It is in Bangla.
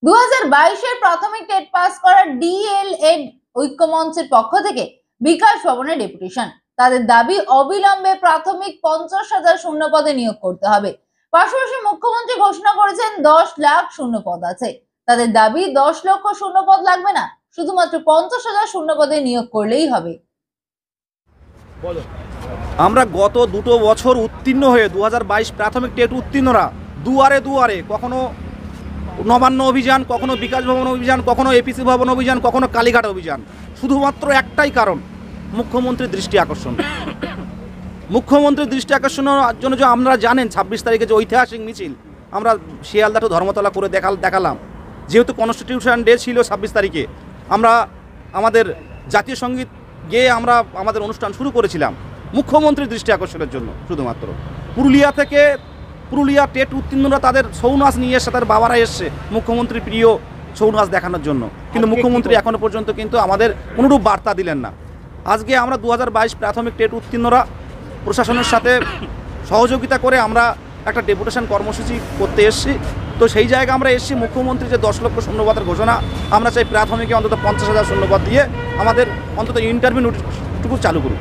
2022-এর প্রাথমিক টেট পাস করা ডিএলএড ঐক্যমঞ্চের পক্ষ থেকে বিকাশ ভবনে ডেপুটেশন। তাদের দাবি অবিলম্বে প্রাথমিক 50,000 শূন্য পদে নিয়োগ করতে হবে। পাশাপাশি মুখ্যমন্ত্রী ঘোষণা করেছেন 10 লাখ শূন্য পদ আছে। তাদের দাবি 10 লক্ষ শূন্য পদ লাগবে না, শুধুমাত্র 50,000 শূন্য পদে নিয়োগ করলেই হবে। আমরা গত 2 বছর উত্তীর্ণ হয়ে 2022 প্রাথমিক টেট উত্তীর্ণরা দুয়ারে দুয়ারে, কখনো নবান্ন অভিযান, কখনো বিকাশ ভবন অভিযান, কখনো এপিসি ভবন অভিযান, কখনো কালীঘাট অভিযান, শুধুমাত্র একটাই কারণ, মুখ্যমন্ত্রীর দৃষ্টি আকর্ষণ। মুখ্যমন্ত্রীর দৃষ্টি আকর্ষণের জন্য যে আপনারা জানেন 26 তারিখে যে ঐতিহাসিক মিছিল আমরা শিয়ালদা টু ধর্মতলা করে দেখালাম। যেহেতু কনস্টিটিউশন ডে ছিল 26 তারিখে, আমরা আমাদের জাতীয় সঙ্গীত গেয়ে আমরা আমাদের অনুষ্ঠান শুরু করেছিলাম মুখ্যমন্ত্রীর দৃষ্টি আকর্ষণের জন্য। শুধুমাত্র পুরুলিয়া টেট উত্তীর্ণরা তাদের ছৌ নাচ নিয়ে এসে, তাদের বাবারা এসছে মুখ্যমন্ত্রীর প্রিয় ছৌ নাচ দেখানোর জন্য, কিন্তু মুখ্যমন্ত্রী এখনও পর্যন্ত কিন্তু আমাদের কোনোরূপ বার্তা দিলেন না। আজকে আমরা 2022 প্রাথমিক টেট উত্তীর্ণরা প্রশাসনের সাথে সহযোগিতা করে আমরা একটা ডেপুটেশন কর্মসূচি করতে এসেছি। তো সেই জায়গায় আমরা এসেছি, মুখ্যমন্ত্রী যে 10 লক্ষ শূন্যপদের ঘোষণা, আমরা চাই প্রাথমিকে অন্তত 50,000 শূন্যপদ দিয়ে আমাদের অন্তত ইন্টারভিউ নোটিশটুকু চালু করুন।